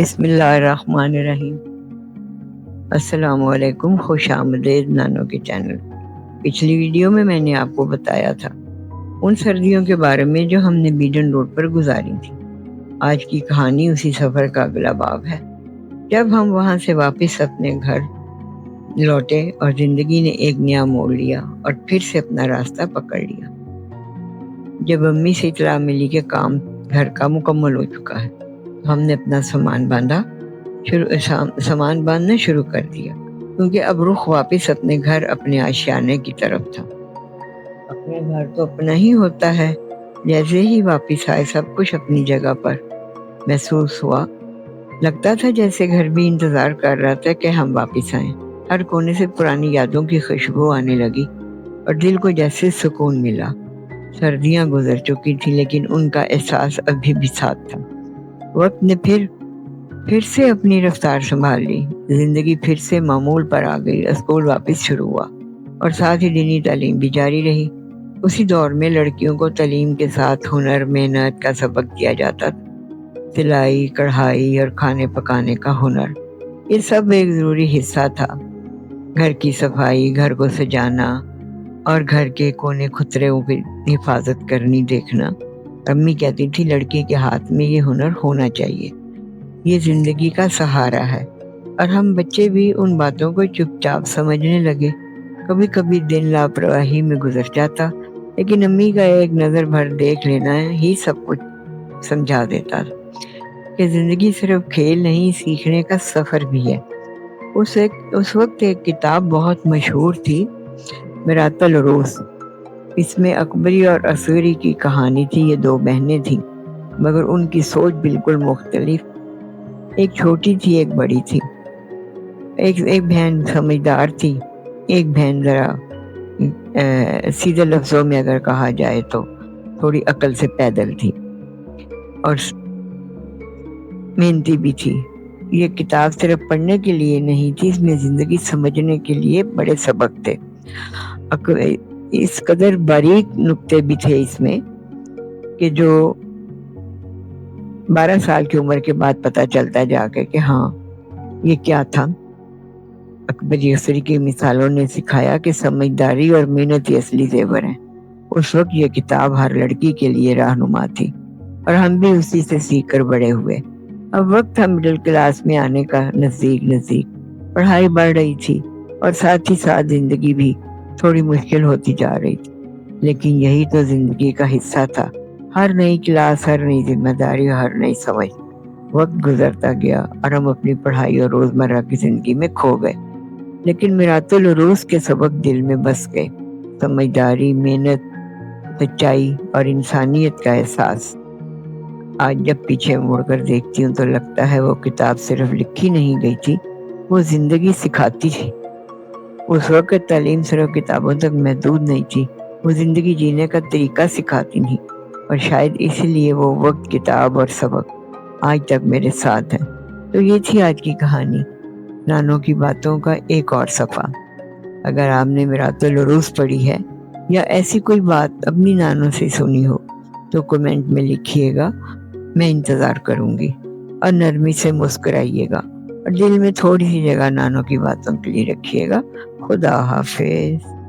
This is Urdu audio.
بسم اللہ الرحمن الرحیم۔ السلام علیکم، خوش آمدید نانو کے چینل۔ پچھلی ویڈیو میں نے آپ کو بتایا تھا ان سردیوں کے بارے میں جو ہم نے بیڈن روڈ پر گزاری تھی۔ آج کی کہانی اسی سفر کا اگلا باب ہے۔ جب ہم وہاں سے واپس اپنے گھر لوٹے اور زندگی نے ایک نیا موڑ لیا اور پھر سے اپنا راستہ پکڑ لیا۔ جب امی سے اطلاع ملی کہ کام گھر کا مکمل ہو چکا ہے، ہم نے اپنا سامان باندھنا شروع کر دیا، کیونکہ اب رخ واپس اپنے گھر، اپنے آشیانے کی طرف تھا۔ اپنے گھر تو اپنا ہی ہوتا ہے۔ جیسے ہی واپس آئے سب کچھ اپنی جگہ پر محسوس ہوا۔ لگتا تھا جیسے گھر بھی انتظار کر رہا تھا کہ ہم واپس آئیں۔ ہر کونے سے پرانی یادوں کی خوشبو آنے لگی اور دل کو جیسے سکون ملا۔ سردیاں گزر چکی تھی لیکن ان کا احساس ابھی بھی ساتھ تھا۔ وقت نے پھر سے اپنی رفتار سنبھال لی۔ زندگی پھر سے معمول پر آ گئی۔ اسکول واپس شروع ہوا اور ساتھ ہی دینی تعلیم بھی جاری رہی۔ اسی دور میں لڑکیوں کو تعلیم کے ساتھ ہنر، محنت کا سبق دیا جاتا تھا۔ سلائی، کڑھائی اور کھانے پکانے کا ہنر، یہ سب ایک ضروری حصہ تھا۔ گھر کی صفائی، گھر کو سجانا اور گھر کے کونے خطروں کی حفاظت کرنی دیکھنا۔ امی کہتی تھی لڑکی کے ہاتھ میں یہ ہنر ہونا چاہیے، یہ زندگی کا سہارا ہے۔ اور ہم بچے بھی ان باتوں کو چپ چاپ سمجھنے لگے۔ کبھی کبھی دن لاپرواہی میں گزر جاتا، لیکن امی کا ایک نظر بھر دیکھ لینا ہی سب کچھ سمجھا دیتا کہ زندگی صرف کھیل نہیں، سیکھنے کا سفر بھی ہے۔ اس وقت ایک کتاب بہت مشہور تھی، میرات العروس۔ اس میں اکبری اور اصغری کی کہانی تھی۔ یہ دو بہنیں تھیں مگر ان کی سوچ بالکل مختلف۔ ایک چھوٹی تھی، ایک بڑی تھی۔ ایک بہن سمجھدار تھی، ایک بہن ذرا سیدھے لفظوں میں اگر کہا جائے تو تھوڑی عقل سے پیدل تھی اور محنتی بھی تھی۔ یہ کتاب صرف پڑھنے کے لیے نہیں تھی، اس میں زندگی سمجھنے کے لیے بڑے سبق تھے۔ اس قدر باریک نکتے بھی تھے اس میں کہ جو 12 سال کی عمر کے بعد پتہ چلتا جا کے کہ ہاں یہ کیا تھا۔ اکبری اصغری کی مثالوں نے سکھایا کہ سمجھداری اور محنت ہی اصلی زیور ہیں۔ اس وقت یہ کتاب ہر لڑکی کے لیے رہنما تھی اور ہم بھی اسی سے سیکھ کر بڑے ہوئے۔ اب وقت تھا مڈل کلاس میں آنے کا، نزدیک پڑھائی بڑھ رہی تھی اور ساتھ ہی ساتھ زندگی بھی تھوڑی مشکل ہوتی جا رہی تھی، لیکن یہی تو زندگی کا حصہ تھا۔ ہر نئی کلاس، ہر نئی ذمہ داری، ہر نئی سمجھ۔ وقت گزرتا گیا اور ہم اپنی پڑھائی اور روزمرہ کی زندگی میں کھو گئے، لیکن میرات العروس کے سبق دل میں بس گئے۔ سمجھداری، محنت، سچائی اور انسانیت کا احساس۔ آج جب پیچھے مڑ کر دیکھتی ہوں تو لگتا ہے وہ کتاب صرف لکھی نہیں گئی تھی، وہ زندگی سکھاتی تھی۔ اس وقت تعلیم صرف کتابوں تک محدود نہیں تھی، وہ زندگی جینے کا طریقہ سکھاتی تھی، اور شاید اسی لیے وہ وقت، کتاب اور سبق آج تک میرے ساتھ ہیں۔ تو یہ تھی آج کی کہانی، نانوں کی باتوں کا ایک اور صفحہ۔ اگر آپ نے میرات العروس پڑھی ہے یا ایسی کوئی بات اپنی نانوں سے سنی ہو تو کمنٹ میں لکھیے گا، میں انتظار کروں گی۔ اور نرمی سے مسکرائیے گا اور دل میں تھوڑی سی جگہ نانوں کی باتوں کے لیے رکھیے گا۔ خدا حافظ۔